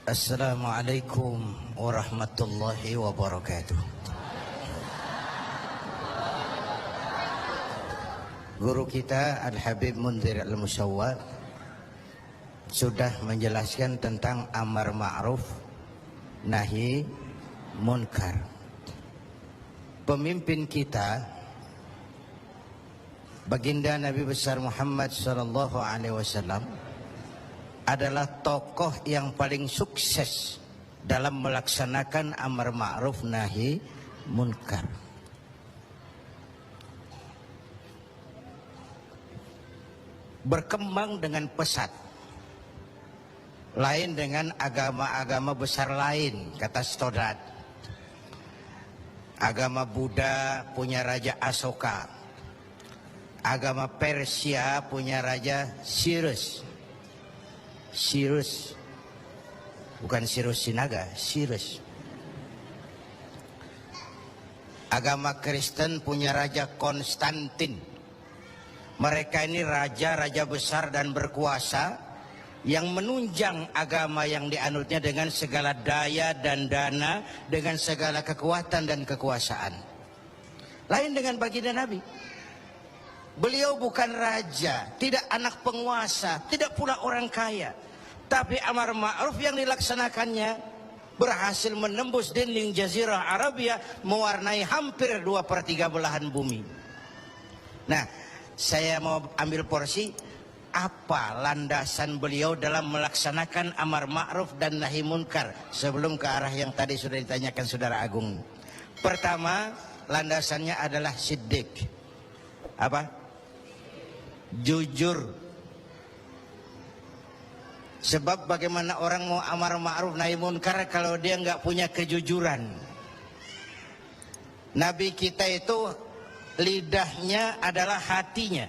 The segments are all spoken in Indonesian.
Assalamualaikum warahmatullahi wabarakatuh. Guru kita Al-Habib Munzir Al-Musawwar sudah menjelaskan tentang amar ma'ruf nahi munkar. Pemimpin kita baginda Nabi besar Muhammad sallallahu alaihi wasallam adalah tokoh yang paling sukses dalam melaksanakan amar ma'ruf nahi munkar. Berkembang dengan pesat, lain dengan agama-agama besar lain, kata Stoddard. Agama Buddha punya Raja Asoka, agama Persia punya Raja Cyrus, bukan Cyrus Sinaga, Cyrus. Agama Kristen punya Raja Konstantin. Mereka ini raja-raja besar dan berkuasa yang menunjang agama yang dianutnya dengan segala daya dan dana, dengan segala kekuatan dan kekuasaan. Lain dengan baginda Nabi. Beliau bukan raja, tidak anak penguasa, tidak pula orang kaya. Tapi amar ma'ruf yang dilaksanakannya berhasil menembus dinding Jazirah Arabia, mewarnai hampir 2/3 belahan bumi. Nah, saya mau ambil porsi apa landasan beliau dalam melaksanakan amar ma'ruf dan nahi munkar sebelum ke arah yang tadi sudah ditanyakan Saudara Agung. Pertama, landasannya adalah siddiq. Apa? Jujur. Sebab bagaimana orang mau amar ma'ruf nahi munkar kalau dia nggak punya kejujuran. Nabi kita itu lidahnya adalah hatinya,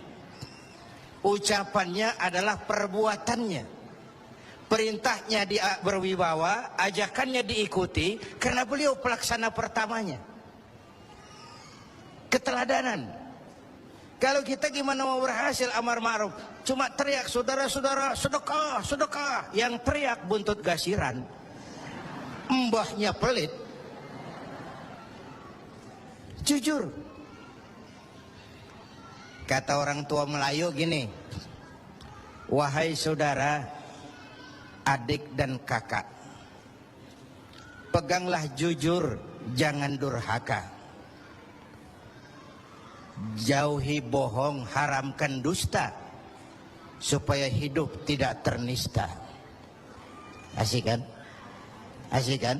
ucapannya adalah perbuatannya, perintahnya berwibawa, ajakannya diikuti karena beliau pelaksana pertamanya. Keteladanan. Kalau kita gimana mau berhasil amar ma'ruf? Cuma teriak, saudara-saudara, sedekah, sedekah. Yang teriak buntut gasiran, mbahnya pelit. Jujur. Kata orang tua Melayu gini, wahai saudara, adik dan kakak, peganglah jujur, jangan durhaka. Jauhi bohong, haramkan dusta, supaya hidup tidak ternista. Asik kan? Asik kan?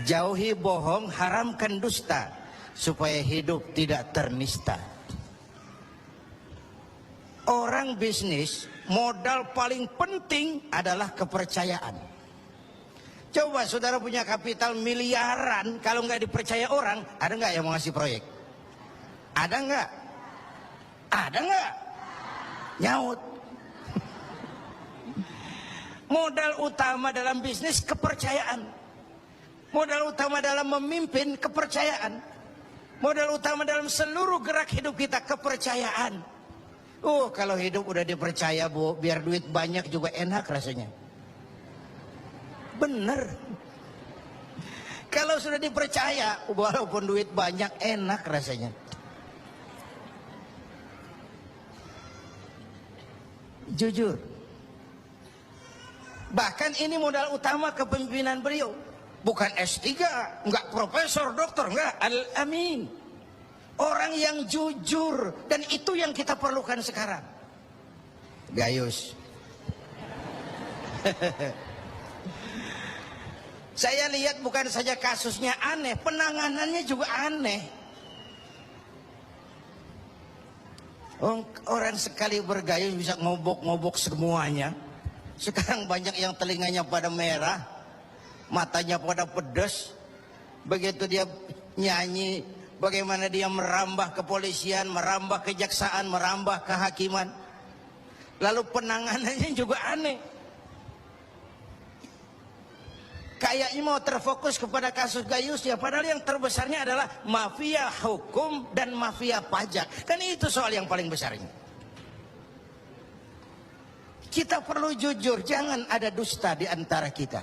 Jauhi bohong, haramkan dusta, supaya hidup tidak ternista. Orang bisnis, modal paling penting adalah kepercayaan. Coba saudara punya kapital miliaran, kalau nggak dipercaya orang, ada nggak yang mau ngasih proyek? Ada nggak? Ada nggak? Nyaut. Modal utama dalam bisnis kepercayaan. Modal utama dalam memimpin kepercayaan. Modal utama dalam seluruh gerak hidup kita kepercayaan. Kalau hidup udah dipercaya, Bu, biar duit banyak juga enak rasanya. Bener. Kalau sudah dipercaya, walaupun duit banyak enak rasanya. Jujur. Bahkan ini modal utama kepemimpinan beliau. Bukan S3, enggak profesor, dokter, enggak, Al-Amin. Orang yang jujur, dan itu yang kita perlukan sekarang. Gayus. Saya lihat bukan saja kasusnya aneh, penanganannya juga aneh. Orang sekali bergayus bisa ngobok-ngobok semuanya. Sekarang banyak yang telinganya pada merah, matanya pada pedas. Begitu dia nyanyi, bagaimana dia merambah kepolisian, merambah kejaksaan, merambah kehakiman. Lalu penanganannya juga aneh. Kayaknya mau terfokus kepada kasus Gayus ya, padahal yang terbesarnya adalah mafia hukum dan mafia pajak. Kan itu soal yang paling besar ini. Kita perlu jujur, jangan ada dusta di antara kita.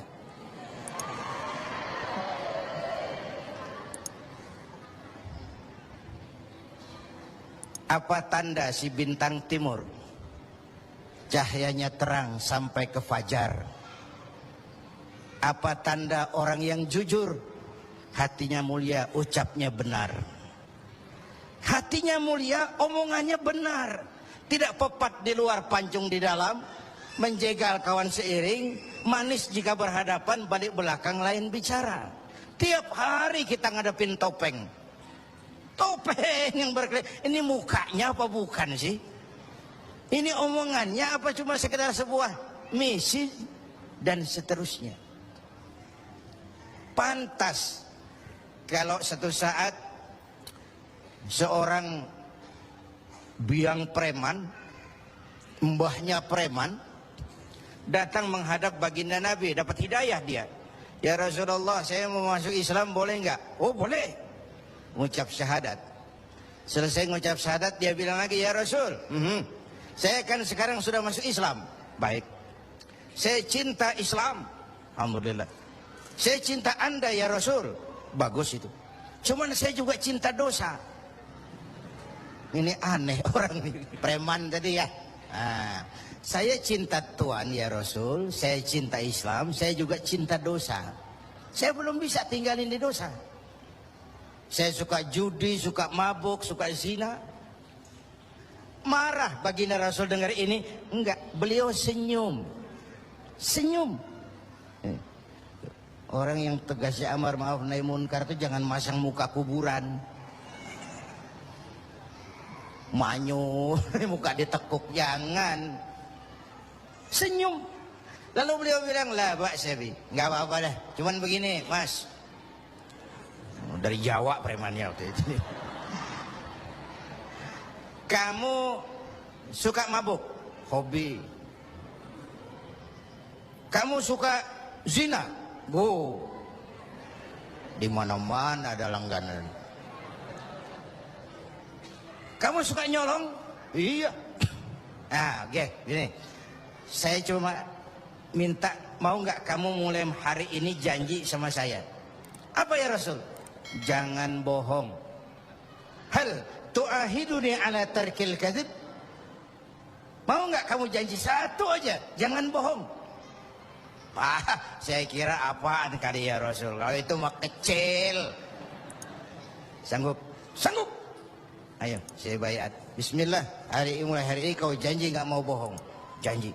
Apa tanda si bintang timur cahayanya terang sampai ke fajar? Apa tanda orang yang jujur? Hatinya mulia, ucapnya benar. Hatinya mulia, omongannya benar. Tidak pepat di luar, pancung di dalam. Menjegal kawan seiring, manis jika berhadapan, balik belakang lain bicara. Tiap hari kita ngadepin topeng. Topeng yang berkelip. Ini mukanya apa bukan sih? Ini omongannya apa cuma sekedar sebuah misi? Dan seterusnya. Pantas kalau satu saat seorang biang preman, mbahnya preman, datang menghadap baginda Nabi, dapat hidayah dia. Ya Rasulullah, saya mau masuk Islam, boleh enggak? Oh boleh. Mengucap syahadat. Selesai mengucap syahadat, dia bilang lagi, ya Rasul, saya kan sekarang sudah masuk Islam. Baik. Saya cinta Islam. Alhamdulillah. Saya cinta Anda ya Rasul. Bagus itu. Cuman saya juga cinta dosa. Ini aneh orang ini. Preman tadi ya. Saya cinta Tuhan ya Rasul. Saya cinta Islam. Saya juga cinta dosa. Saya belum bisa tinggalin di dosa. Saya suka judi, suka mabuk, suka zina. Marah baginda Rasul dengar ini. Enggak, beliau senyum. Senyum. Orang yang tegasnya amar ma'ruf nahi munkar itu jangan masang muka kuburan. Manyun, muka ditekuk, jangan. Senyum. Lalu beliau bilang, lah Pak Sebi, nggak apa-apa dah. Cuman begini, Mas. Dari Jawa premannya waktu itu. Kamu suka mabuk? Hobi. Kamu suka zina? Bu, di mana-mana ada langganan. Kamu suka nyolong? Iya. Oke, gini. Saya cuma minta, mau nggak kamu mulai hari ini janji sama saya? Apa ya Rasul? Jangan bohong. Hal tu'ahiduni ala tarkil kadzib? Mau nggak kamu janji satu aja? Jangan bohong. Saya kira apaan kali ya Rasul? Kalau itu mah kecil. Sanggup? Sanggup. Ayo, saya bayat. Bismillah. Mulai hari ini kau janji nggak mau bohong. Janji.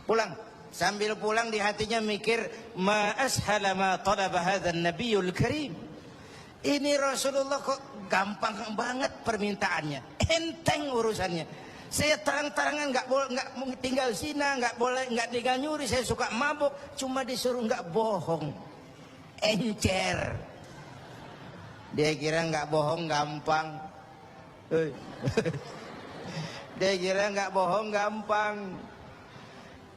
Pulang. Sambil pulang di hatinya mikir, ma ashala ma talaba hadzal nabiyul karim. Ini Rasulullah kok gampang banget permintaannya. Enteng urusannya. Saya terang-terangan nggak tinggal zina, nggak tinggal nyuri, saya suka mabuk, cuma disuruh nggak bohong, encer. Dia kira nggak bohong gampang, dia kira nggak bohong gampang.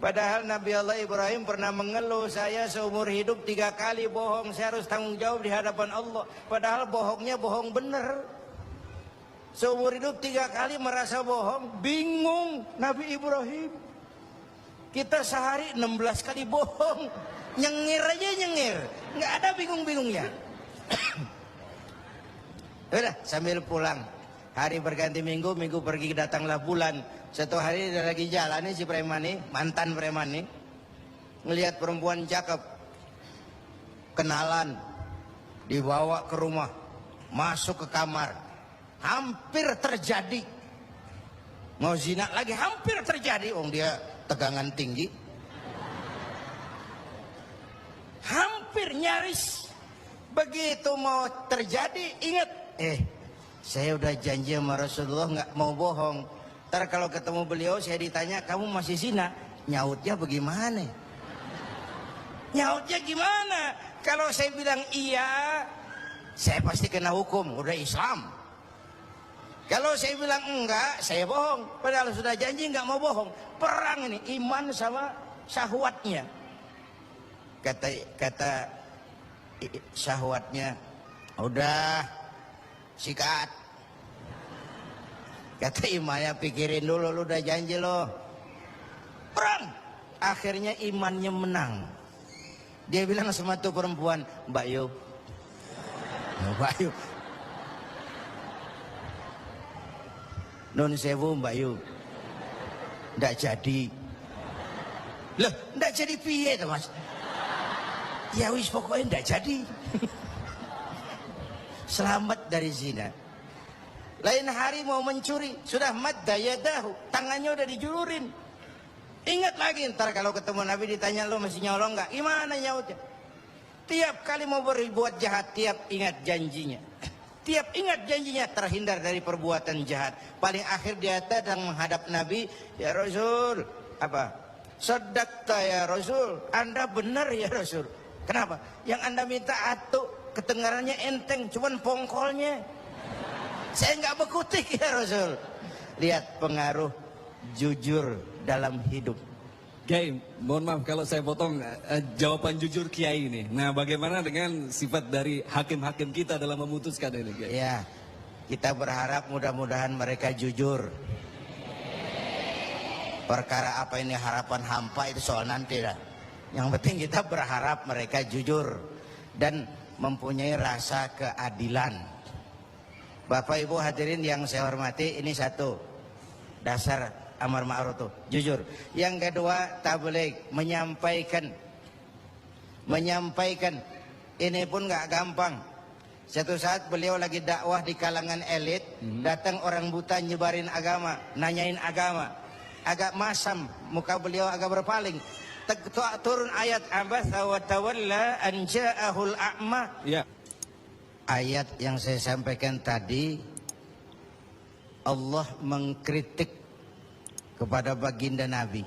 Padahal Nabi Allah Ibrahim pernah mengeluh, saya seumur hidup 3 kali bohong, saya harus tanggung jawab di hadapan Allah. Padahal bohongnya bohong bener. Seumur hidup 3 kali merasa bohong, bingung Nabi Ibrahim. Kita sehari 16 kali bohong, nyengir aja nyengir, nggak ada bingung-bingungnya. Udah sambil pulang, hari berganti minggu, minggu pergi datanglah bulan. Satu hari dia lagi jalan nih si preman nih, mantan preman nih, ngelihat perempuan cakep, kenalan, dibawa ke rumah, masuk ke kamar. Hampir terjadi. Mau zina lagi hampir terjadi. Dia tegangan tinggi. Hampir nyaris. Begitu mau terjadi, ingat. Saya udah janji sama Rasulullah nggak mau bohong. Ntar kalau ketemu beliau saya ditanya, kamu masih zina? Nyautnya bagaimana? Nyautnya gimana? Kalau saya bilang iya, saya pasti kena hukum. Udah Islam. Kalau saya bilang enggak, saya bohong. Padahal sudah janji enggak mau bohong. Perang ini, iman sama syahwatnya. Kata syahwatnya, udah sikat. Kata imannya, pikirin dulu, lu udah janji lo. perang. Akhirnya imannya menang. Dia bilang sama tuh perempuan, Mbak Yu, Mbak Yu, non sewu Mbak Yu, ndak jadi. Loh, ndak jadi piye tuh Mas? Ya wis pokoknya ndak jadi. Selamat dari zina. Lain hari mau mencuri, sudah madda yadahu, tangannya udah dijulurin. Ingat lagi ntar kalau ketemu Nabi ditanya, lo masih nyolong nggak? Gimana nyautnya? Tiap kali mau berbuat jahat, tiap ingat janjinya. Tiap ingat janjinya terhindar dari perbuatan jahat. Paling akhir dia datang menghadap Nabi, ya Rasul, apa? Sadaqta ya Rasul, Anda benar ya Rasul. Kenapa? Yang Anda minta atuk, kedengarannya enteng, cuman pongkolnya. Saya nggak bekutik ya Rasul. Lihat pengaruh jujur dalam hidup. Kiai, mohon maaf kalau saya potong jawaban jujur Kiai ini. Nah, bagaimana dengan sifat dari hakim-hakim kita dalam memutuskan ini, Kiai? Ya, kita berharap mudah-mudahan mereka jujur. Perkara apa ini harapan hampa itu soal nanti dah. Yang penting kita berharap mereka jujur dan mempunyai rasa keadilan. Bapak Ibu hadirin yang saya hormati, ini satu dasar amar ma'ruf tuh, jujur. Yang kedua, tabligh, menyampaikan ini pun nggak gampang. Satu saat beliau lagi dakwah di kalangan elit, datang orang buta nyebarin agama, nanyain agama, agak masam, muka beliau agak berpaling. Turun ayat abasa wa tawalla an ja'ahul a'ma. Ya. Ayat yang saya sampaikan tadi, Allah mengkritik kepada baginda Nabi.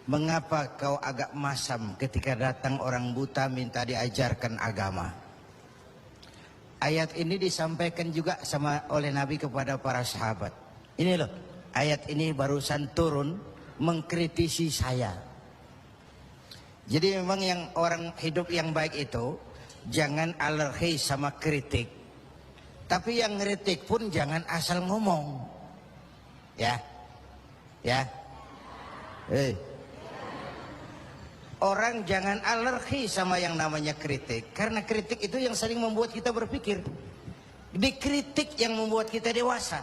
Mengapa kau agak masam ketika datang orang buta minta diajarkan agama? Ayat ini disampaikan juga oleh Nabi kepada para sahabat. Ini loh, ayat ini barusan turun mengkritisi saya. Jadi memang yang orang hidup yang baik itu jangan alergi sama kritik. Tapi yang ngeritik pun jangan asal ngomong. Ya. Orang jangan alergi sama yang namanya kritik. Karena kritik itu yang sering membuat kita berpikir. Dikritik yang membuat kita dewasa.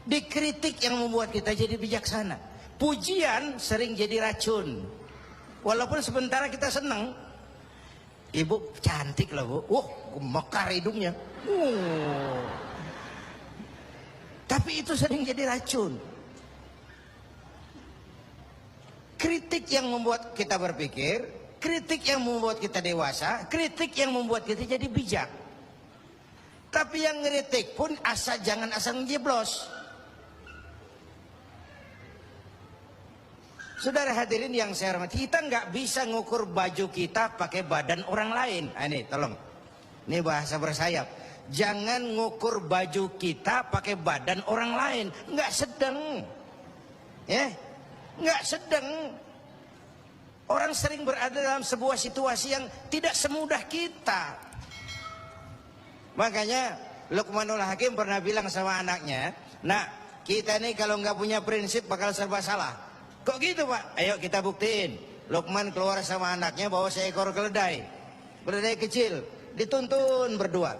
Dikritik yang membuat kita jadi bijaksana. Pujian sering jadi racun. Walaupun sementara kita senang. Ibu cantik loh Bu. Wah, mekar hidungnya. Tapi itu sering jadi racun. Kritik yang membuat kita berpikir, kritik yang membuat kita dewasa, kritik yang membuat kita jadi bijak. Tapi yang ngeritik pun jangan asal njeblos. Saudara hadirin yang saya hormati, kita nggak bisa ngukur baju kita pakai badan orang lain. Ini tolong, ini bahasa bersayap. Jangan ngukur baju kita pakai badan orang lain. Nggak sedang, ya, nggak sedang. Orang sering berada dalam sebuah situasi yang tidak semudah kita. Makanya Luqmanul Hakim pernah bilang sama anaknya, "Nak, kita nih kalau nggak punya prinsip bakal serba salah." Kok gitu Pak? Ayo kita buktiin. Luqman keluar sama anaknya bawa seekor keledai. Keledai kecil. Dituntun berdua.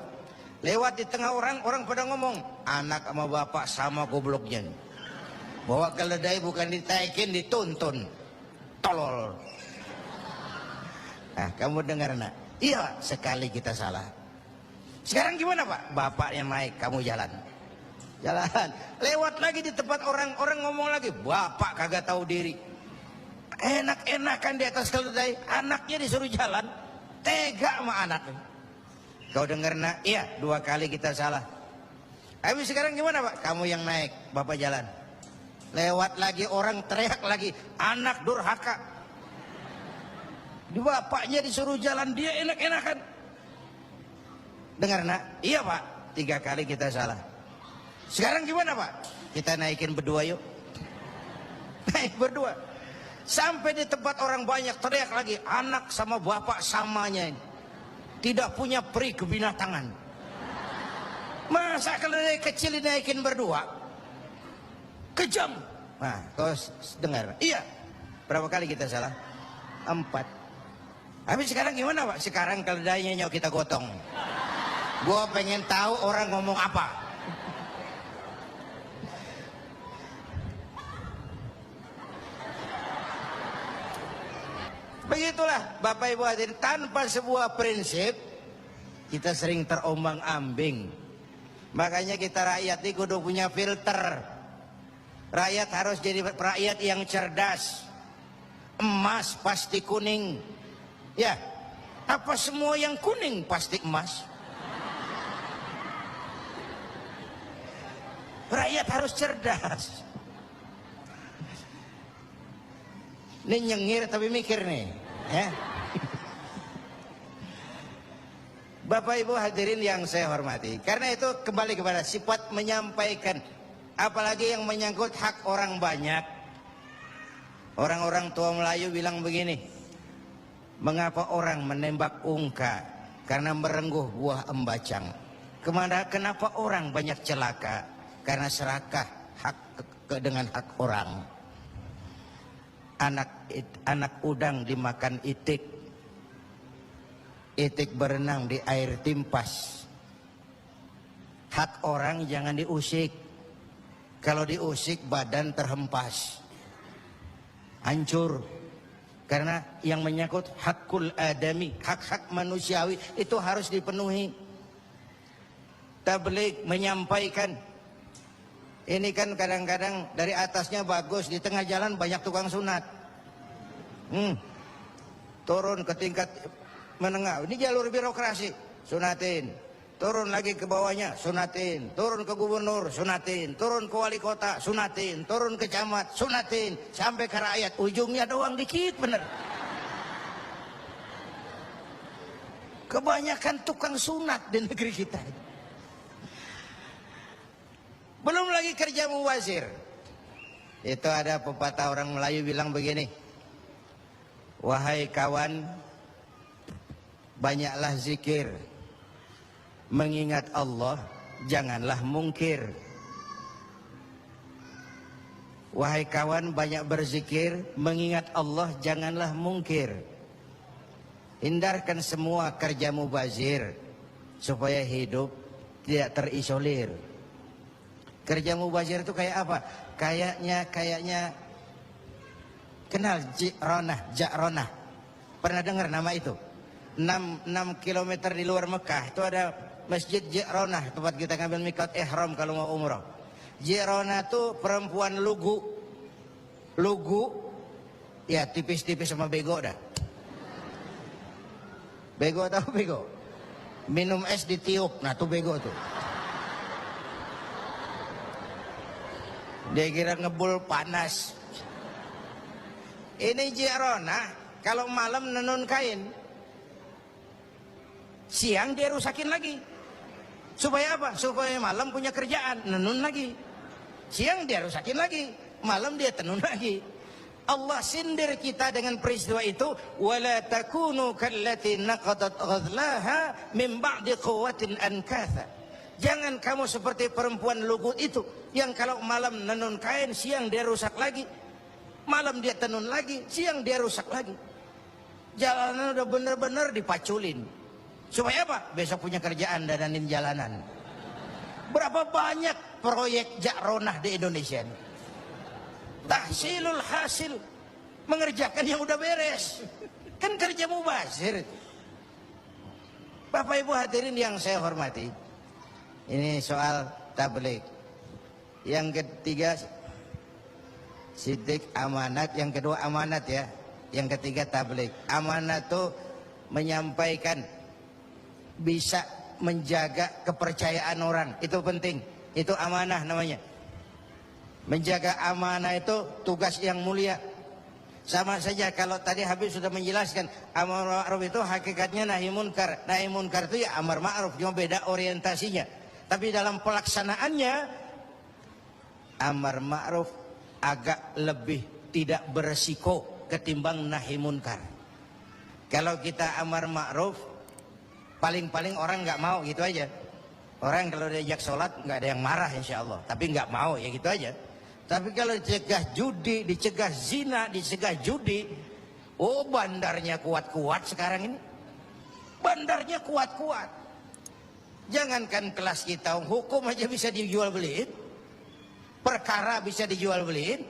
Lewat di tengah orang pada ngomong, anak sama bapak sama gobloknya. Bawa keledai bukan ditaikin, dituntun. Tolol. Nah, kamu dengar nak? Iya, sekali kita salah. Sekarang gimana Pak? Bapak yang naik, kamu jalan. Jalan. Lewat lagi di tempat orang ngomong lagi, bapak kagak tahu diri. Enak-enakan di atas keledai, anaknya disuruh jalan. Tega sama anaknya. Kau dengar nak? Iya, 2 kali kita salah. Habis sekarang gimana Pak? Kamu yang naik, bapak jalan. Lewat lagi orang teriak lagi, anak durhaka. Bapaknya disuruh jalan, dia enak-enakan. Dengar nak? Iya Pak, 3 kali kita salah. Sekarang gimana Pak? Kita naikin berdua yuk. Naik berdua. Sampai di tempat orang banyak teriak lagi, anak sama bapak samanya ini. Tidak punya peri kebinatangan. Masa keledai kecil dinaikin berdua? Kejam. Nah, kau dengar. Iya. Berapa kali kita salah? 4. Habis sekarang gimana Pak? Sekarang keledainya nyok kita gotong. Gua pengen tahu orang ngomong apa. Begitulah Bapak Ibu hadirin, tanpa sebuah prinsip kita sering terombang-ambing. Makanya kita rakyat ini kudu punya filter. Rakyat harus jadi rakyat yang cerdas. Emas pasti kuning. Ya, apa semua yang kuning pasti emas? Rakyat harus cerdas. Ini nyengir tapi mikir nih, ya. Bapak Ibu hadirin yang saya hormati, karena itu kembali kepada sifat menyampaikan, apalagi yang menyangkut hak orang banyak. Orang-orang tua Melayu bilang begini, mengapa orang menembak ungka? Karena merengguh buah embacang. Kenapa orang banyak celaka? Karena serakah dengan hak orang. Anak udang dimakan itik, itik berenang di air timpas. Hak orang jangan diusik. Kalau diusik badan terhempas, hancur. Karena yang menyangkut hakul adami, hak-hak manusiawi itu harus dipenuhi. Tabligh menyampaikan. Ini kan kadang-kadang dari atasnya bagus, di tengah jalan banyak tukang sunat. Turun ke tingkat menengah, ini jalur birokrasi, sunatin. Turun lagi ke bawahnya, sunatin. Turun ke gubernur, sunatin. Turun ke wali kota, sunatin. Turun ke camat, sunatin. Sampai ke rakyat, ujungnya doang dikit bener. Kebanyakan tukang sunat di negeri kita. Belum lagi kerja mubazir. Itu ada pepatah orang Melayu bilang begini, wahai kawan, banyaklah zikir, mengingat Allah, janganlah mungkir. Wahai kawan, banyak berzikir, mengingat Allah, janganlah mungkir. Hindarkan semua kerja mubazir supaya hidup tidak terisolir. Kerja mubazir itu kayak apa? Kayaknya kenal Ja'ronah. Pernah dengar nama itu? 6 kilometer di luar Mekah itu ada Masjid Ja'ronah, tempat kita ngambil miqat ihram kalau mau umrah. Ja'ronah itu perempuan lugu. Lugu ya tipis-tipis sama bego dah. Bego tahu bego? Minum es ditiup, nah tuh bego tuh. Dia kira ngebul panas. Ini Ja'ronah kalau malam nenun kain, siang dia rusakin lagi. Supaya apa? Supaya malam punya kerjaan, nenun lagi. Siang dia rusakin lagi, malam dia tenun lagi. Allah sindir kita dengan peristiwa itu, wala takunu kallati naqadat ghadlaha min ba'di quwwatin ankatha. Jangan kamu seperti perempuan lugu itu yang kalau malam nenun kain, siang dia rusak lagi. Malam dia tenun lagi, siang dia rusak lagi. Jalanan udah bener-bener dipaculin. Supaya apa? Besok punya kerjaan dananin jalanan. Berapa banyak proyek Ja'ronah di Indonesia ini? Tahsilul hasil, mengerjakan yang udah beres. Kan kerja mubazir. Bapak Ibu hadirin yang saya hormati, ini soal tabligh. Yang ketiga sidik amanat, yang kedua amanat ya. Yang ketiga tabligh. Amanat itu menyampaikan, bisa menjaga kepercayaan orang, itu penting. Itu amanah namanya. Menjaga amanah itu tugas yang mulia. Sama saja kalau tadi Habib sudah menjelaskan, amar ma'ruf itu hakikatnya nahi munkar. Nahi munkar itu ya amar ma'ruf, cuma beda orientasinya. Tapi dalam pelaksanaannya amar ma'ruf agak lebih tidak beresiko ketimbang nahi munkar. Kalau kita amar ma'ruf, paling-paling orang nggak mau gitu aja. Orang kalau diajak sholat nggak ada yang marah insya Allah, tapi nggak mau ya gitu aja. Tapi kalau dicegah judi, dicegah zina, dicegah judi, oh bandarnya kuat-kuat sekarang ini. Bandarnya kuat-kuat. Jangankan kelas kita, hukum aja bisa dijual beliin. Perkara bisa dijual beliin.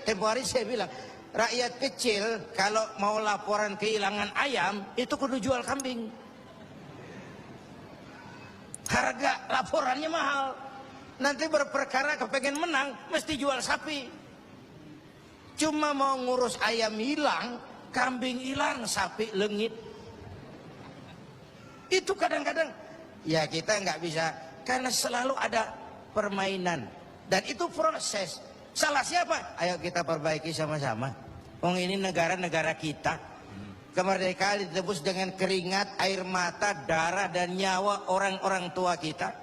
Tempo hari saya bilang, rakyat kecil kalau mau laporan kehilangan ayam, itu kudu jual kambing. Harga laporannya mahal. Nanti berperkara kepengen menang, mesti jual sapi. Cuma mau ngurus ayam hilang, kambing hilang, sapi lengit. Itu kadang-kadang, ya kita nggak bisa, karena selalu ada permainan. Dan itu proses. Salah siapa? Ayo kita perbaiki sama-sama. Ini negara-negara kita. Kemerdekaan ditebus dengan keringat, air mata, darah, dan nyawa orang-orang tua kita.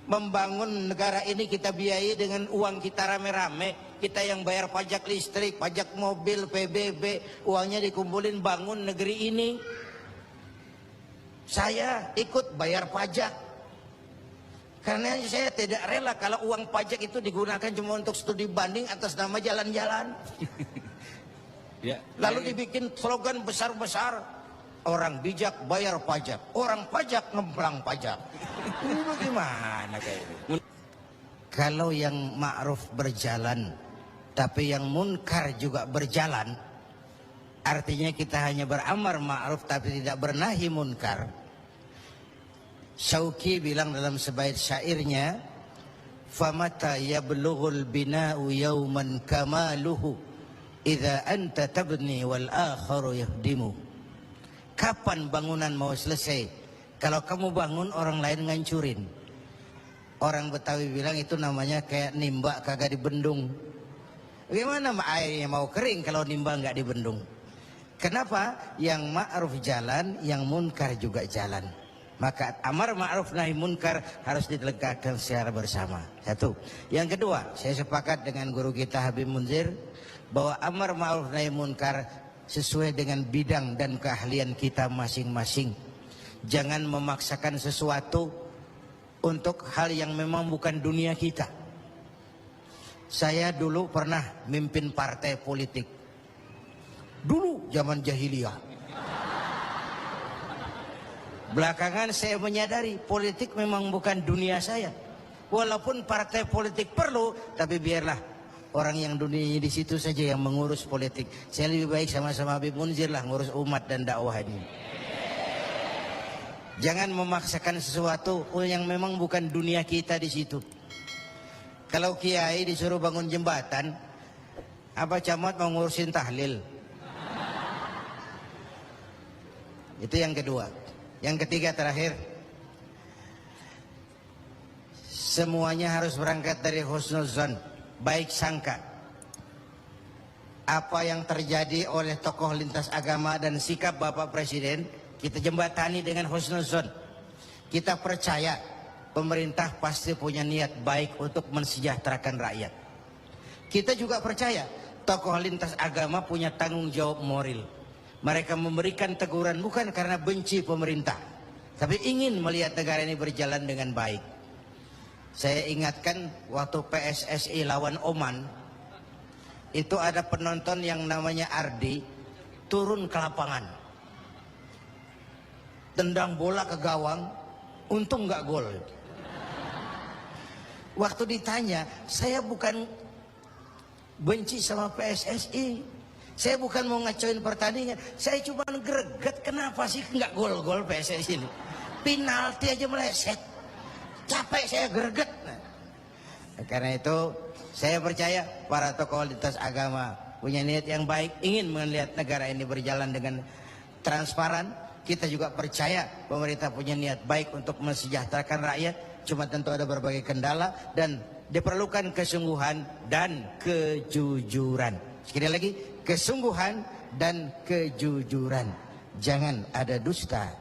Membangun negara ini kita biayai dengan uang kita rame-rame. Kita yang bayar pajak listrik, pajak mobil, PBB, uangnya dikumpulin bangun negeri ini. Saya ikut bayar pajak. Karena saya tidak rela kalau uang pajak itu digunakan cuma untuk studi banding atas nama jalan-jalan. Lalu dibikin slogan besar-besar. Orang bijak bayar pajak, orang pajak ngemplang pajak. Ini bagaimana kayak ini? Kalau yang ma'ruf berjalan, tapi yang munkar juga berjalan, artinya kita hanya beramar ma'ruf tapi tidak bernahi munkar. Syauqi bilang dalam sebaik syairnya, famata yablughul bina'u yawman kamaluhu idza anta tabni wal akharu yahdimu. Kapan bangunan mau selesai? Kalau kamu bangun orang lain ngancurin. Orang Betawi bilang itu namanya kayak nimba kagak dibendung. Bagaimana airnya mau kering kalau nimba nggak dibendung? Kenapa? Yang ma'ruf jalan, yang munkar juga jalan. Maka amar ma'ruf nahi munkar harus ditegakkan secara bersama. Satu. Yang kedua, saya sepakat dengan guru kita Habib Munzir bahwa amar ma'ruf nahi munkar sesuai dengan bidang dan keahlian kita masing-masing. Jangan memaksakan sesuatu untuk hal yang memang bukan dunia kita. Saya dulu pernah mimpin partai politik. Dulu zaman jahiliyah. Belakangan saya menyadari politik memang bukan dunia saya. Walaupun partai politik perlu, tapi biarlah orang yang dunianya di situ saja yang mengurus politik. Saya lebih baik sama-sama Habib Munzir lah ngurus umat dan dakwah ini. Jangan memaksakan sesuatu yang memang bukan dunia kita di situ. Kalau kiai disuruh bangun jembatan, apa camat mau ngurusin tahlil? Itu yang kedua. Yang ketiga terakhir, semuanya harus berangkat dari husnuzan, baik sangka. Apa yang terjadi oleh tokoh lintas agama dan sikap Bapak Presiden, kita jembatani dengan husnuzon. Kita percaya pemerintah pasti punya niat baik untuk mensejahterakan rakyat. Kita juga percaya tokoh lintas agama punya tanggung jawab moral. Mereka memberikan teguran bukan karena benci pemerintah, tapi ingin melihat negara ini berjalan dengan baik. Saya ingatkan waktu PSSI lawan Oman, itu ada penonton yang namanya Ardi turun ke lapangan, tendang bola ke gawang, untung nggak gol. Waktu ditanya, saya bukan benci sama PSSI, saya bukan mau ngacoin pertandingan, saya cuma greget kenapa sih nggak gol-gol PSSI ini, penalti aja meleset, capek saya greget. Nah, karena itu saya percaya para tokoh lintas agama punya niat yang baik, ingin melihat negara ini berjalan dengan transparan. Kita juga percaya pemerintah punya niat baik untuk mensejahterakan rakyat. Cuma tentu ada berbagai kendala dan diperlukan kesungguhan dan kejujuran. Sekali lagi, kesungguhan dan kejujuran. Jangan ada dusta